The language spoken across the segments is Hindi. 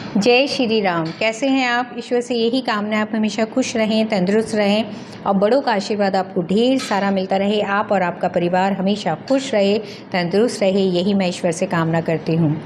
जय श्री राम। कैसे हैं आप? ईश्वर से यही कामना आप हमेशा खुश रहें, तंदुरुस्त रहें और बड़ों का आशीर्वाद आपको ढेर सारा मिलता रहे। आप और आपका परिवार हमेशा खुश रहे, तंदुरुस्त रहे, यही मैं ईश्वर से कामना करती हूँ।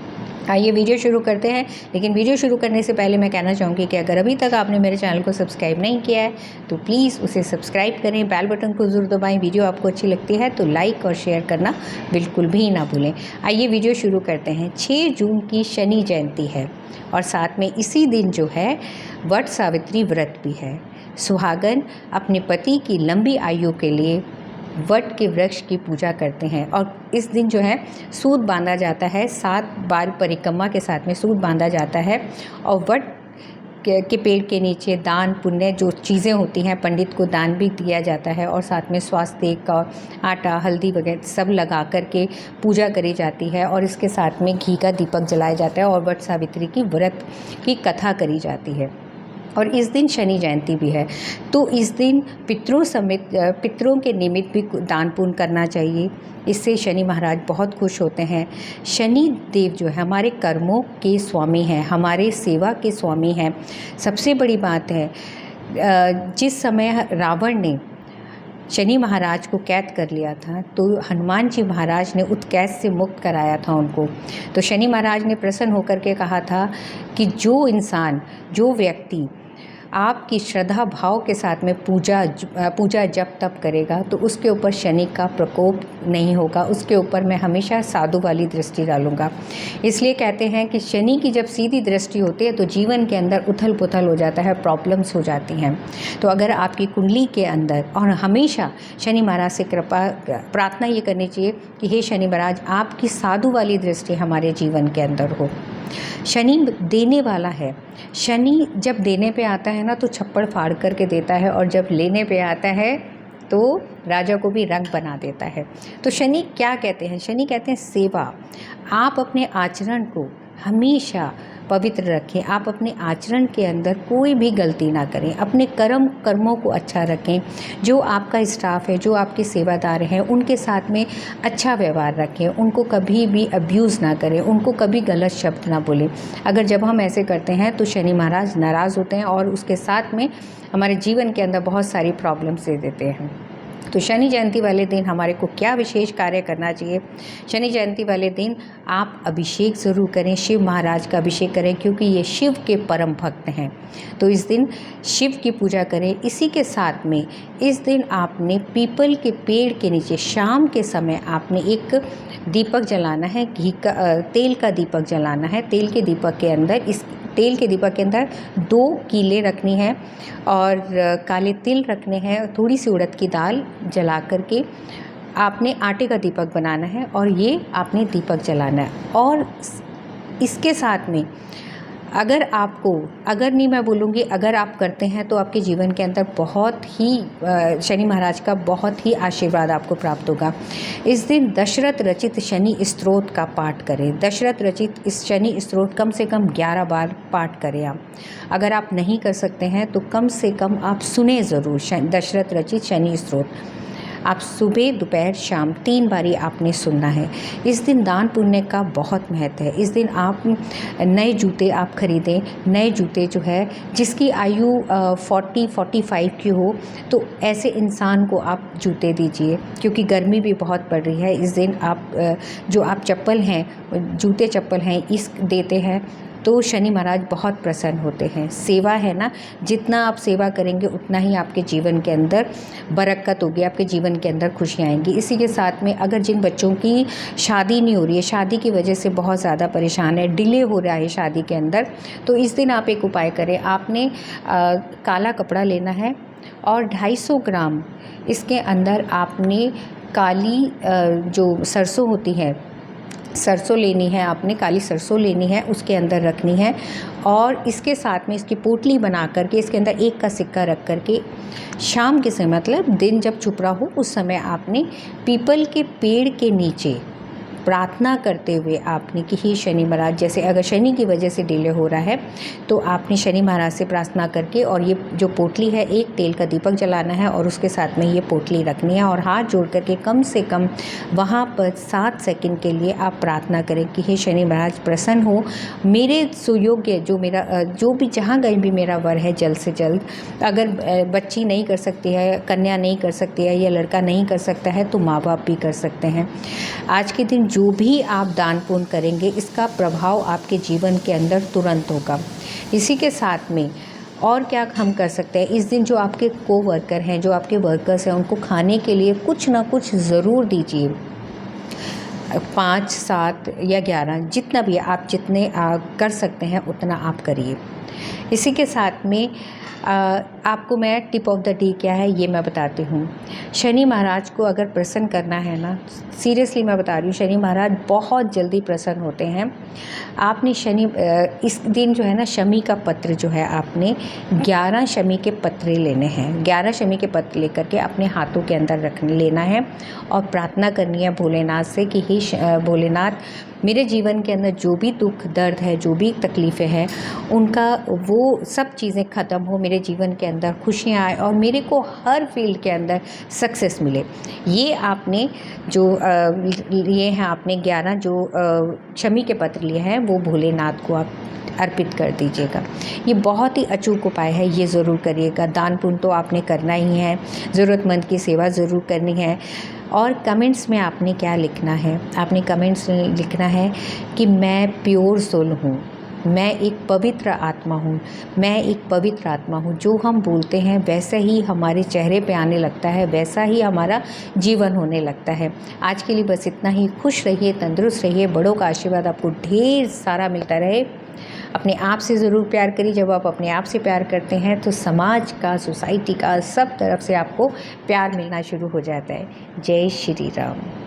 आइए वीडियो शुरू करते हैं। लेकिन वीडियो शुरू करने से पहले मैं कहना चाहूँगी कि अगर अभी तक आपने मेरे चैनल को सब्सक्राइब नहीं किया है तो प्लीज़ उसे सब्सक्राइब करें, बेल बटन को ज़रूर दबाएं। वीडियो आपको अच्छी लगती है तो लाइक और शेयर करना बिल्कुल भी ना भूलें। आइए वीडियो शुरू करते हैं। 6 जून की शनि जयंती है और साथ में इसी दिन जो है वट सावित्री व्रत भी है। सुहागन अपने पति की लंबी आयु के लिए वट के वृक्ष की पूजा करते हैं और इस दिन जो है सूत बांधा जाता है। 7 बार परिक्रमा के साथ में सूत बांधा जाता है और वट के पेड़ के नीचे दान पुण्य जो चीज़ें होती हैं पंडित को दान भी दिया जाता है और साथ में स्वास्थ्य का आटा हल्दी वगैरह सब लगा करके पूजा करी जाती है और इसके साथ में घी का दीपक जलाया जाता है और वट सावित्री की व्रत की कथा करी जाती है। और इस दिन शनि जयंती भी है तो इस दिन पितरों के निमित्त भी दान पुण्य करना चाहिए। इससे शनि महाराज बहुत खुश होते हैं। शनि देव जो है हमारे कर्मों के स्वामी हैं, हमारे सेवा के स्वामी हैं। सबसे बड़ी बात है जिस समय रावण ने शनि महाराज को कैद कर लिया था तो हनुमान जी महाराज ने उस कैद से मुक्त कराया था उनको। तो शनि महाराज ने प्रसन्न होकर के कहा था कि जो व्यक्ति आपकी श्रद्धा भाव के साथ में पूजा जप तप करेगा तो उसके ऊपर शनि का प्रकोप नहीं होगा, उसके ऊपर मैं हमेशा साधु वाली दृष्टि डालूंगा। इसलिए कहते हैं कि शनि की जब सीधी दृष्टि होती है तो जीवन के अंदर उथल पुथल हो जाता है, प्रॉब्लम्स हो जाती हैं। तो अगर आपकी कुंडली के अंदर और हमेशा शनि महाराज से कृपा प्रार्थना ये करनी चाहिए कि हे शनि महाराज आपकी साधु वाली दृष्टि हमारे जीवन के अंदर हो। शनि देने वाला है। शनि जब देने पे आता है ना तो छप्पड़ फाड़ करके देता है और जब लेने पे आता है तो राजा को भी रंग बना देता है। तो शनि क्या कहते हैं? शनि कहते हैं सेवा। आप अपने आचरण को हमेशा पवित्र रखें, आप अपने आचरण के अंदर कोई भी गलती ना करें, अपने कर्मों को अच्छा रखें। जो आपका स्टाफ है, जो आपके सेवादार हैं, उनके साथ में अच्छा व्यवहार रखें, उनको कभी भी अब्यूज़ ना करें, उनको कभी गलत शब्द ना बोलें। अगर जब हम ऐसे करते हैं तो शनि महाराज नाराज़ होते हैं और उसके साथ में हमारे जीवन के अंदर बहुत सारी प्रॉब्लम्स दे देते हैं। तो शनि जयंती वाले दिन हमारे को क्या विशेष कार्य करना चाहिए? शनि जयंती वाले दिन आप अभिषेक ज़रूर करें, शिव महाराज का अभिषेक करें क्योंकि ये शिव के परम भक्त हैं। तो इस दिन शिव की पूजा करें। इसी के साथ में इस दिन आपने पीपल के पेड़ के नीचे शाम के समय आपने एक दीपक जलाना है, तेल का दीपक जलाना है। तेल के दीपक के अंदर 2 कीले रखनी है और काले तिल रखने हैं, थोड़ी सी उड़द की दाल जला करके आपने आटे का दीपक बनाना है और ये आपने दीपक जलाना है। और इसके साथ में अगर नहीं मैं बोलूँगी, अगर आप करते हैं तो आपके जीवन के अंदर बहुत ही शनि महाराज का बहुत ही आशीर्वाद आपको प्राप्त होगा। इस दिन दशरथ रचित शनि स्तोत्र का पाठ करें। दशरथ रचित इस शनि स्तोत्र कम से कम 11 बार पाठ करें आप। अगर आप नहीं कर सकते हैं तो कम से कम आप सुने ज़रूर दशरथ रचित शनि स्तोत्र। आप सुबह दोपहर शाम 3 बारी आपने सुनना है। इस दिन दान पुण्य का बहुत महत्व है। इस दिन आप नए जूते आप खरीदें। नए जूते जो है जिसकी आयु 40-45 की हो तो ऐसे इंसान को आप जूते दीजिए क्योंकि गर्मी भी बहुत पड़ रही है। इस दिन आप चप्पल हैं, जूते चप्पल हैं इस देते हैं तो शनि महाराज बहुत प्रसन्न होते हैं। सेवा है ना, जितना आप सेवा करेंगे उतना ही आपके जीवन के अंदर बरकत होगी, आपके जीवन के अंदर खुशियाँ आएंगी। इसी के साथ में अगर जिन बच्चों की शादी नहीं हो रही है, शादी की वजह से बहुत ज़्यादा परेशान है, डिले हो रहा है शादी के अंदर, तो इस दिन आप एक उपाय करें। आपने काला कपड़ा लेना है और 250 ग्राम इसके अंदर आपने काली जो सरसों होती है, सरसों लेनी है, आपने काली सरसों लेनी है, उसके अंदर रखनी है और इसके साथ में इसकी पोटली बना करके इसके अंदर 1 का सिक्का रख करके शाम के समय मतलब दिन जब छुप रहा हो उस समय आपने पीपल के पेड़ के नीचे प्रार्थना करते हुए आपने कि हे शनि महाराज, जैसे अगर शनि की वजह से डिले हो रहा है तो आपने शनि महाराज से प्रार्थना करके और ये जो पोटली है, एक तेल का दीपक जलाना है और उसके साथ में ये पोटली रखनी है और हाथ जोड़ करके कम से कम वहाँ पर 7 सेकंड के लिए आप प्रार्थना करें कि हे शनि महाराज प्रसन्न हो, मेरे सुयोग्य जो भी जहाँ कहीं भी मेरा वर है जल्द से जल्द। अगर बच्ची नहीं कर सकती है, कन्या नहीं कर सकती है या लड़का नहीं कर सकता है तो माँ बाप भी कर सकते हैं। आज के दिन जो भी आप दान पुण्य करेंगे इसका प्रभाव आपके जीवन के अंदर तुरंत होगा। इसी के साथ में और क्या हम कर सकते हैं, इस दिन जो आपके कोवर्कर हैं, जो आपके वर्कर्स हैं, उनको खाने के लिए कुछ ना कुछ ज़रूर दीजिए। 5, 7 या 11 जितना भी आप जितने कर सकते हैं उतना आप करिए। इसी के साथ में आपको मैं टिप ऑफ द डे क्या है ये मैं बताती हूँ। शनि महाराज को अगर प्रसन्न करना है ना, सीरियसली मैं बता रही हूँ, शनि महाराज बहुत जल्दी प्रसन्न होते हैं। आपने इस दिन जो है ना, शमी का पत्र जो है आपने 11 शमी के पत्रे लेने हैं। 11 शमी के पत्र लेकर के अपने हाथों के अंदर लेना है और प्रार्थना करनी है भोलेनाथ से कि हे भोलेनाथ, मेरे जीवन के अंदर जो भी दुख दर्द है, जो भी तकलीफ़ें हैं, उनका वो सब चीज़ें ख़त्म हो, मेरे जीवन के अंदर खुशियाँ आए और मेरे को हर फील्ड के अंदर सक्सेस मिले। ये आपने जो लिए हैं, आपने 11 जो शमी के पत्र लिए हैं वो भोलेनाथ को आप अर्पित कर दीजिएगा। ये बहुत ही अचूक उपाय है, ये ज़रूर करिएगा। दान पुण्य तो आपने करना ही है, ज़रूरतमंद की सेवा ज़रूर करनी है। और कमेंट्स में आपने क्या लिखना है, आपने कमेंट्स में लिखना है कि मैं प्योर सोल हूँ, मैं एक पवित्र आत्मा हूँ, मैं एक पवित्र आत्मा हूँ। जो हम बोलते हैं वैसे ही हमारे चेहरे पे आने लगता है, वैसा ही हमारा जीवन होने लगता है। आज के लिए बस इतना ही। खुश रहिए, तंदुरुस्त रहिए, बड़ों का आशीर्वाद आपको ढेर सारा मिलता रहे। अपने आप से ज़रूर प्यार करिए। जब आप अपने आप से प्यार करते हैं तो समाज का, सोसाइटी का, सब तरफ से आपको प्यार मिलना शुरू हो जाता है। जय श्री राम।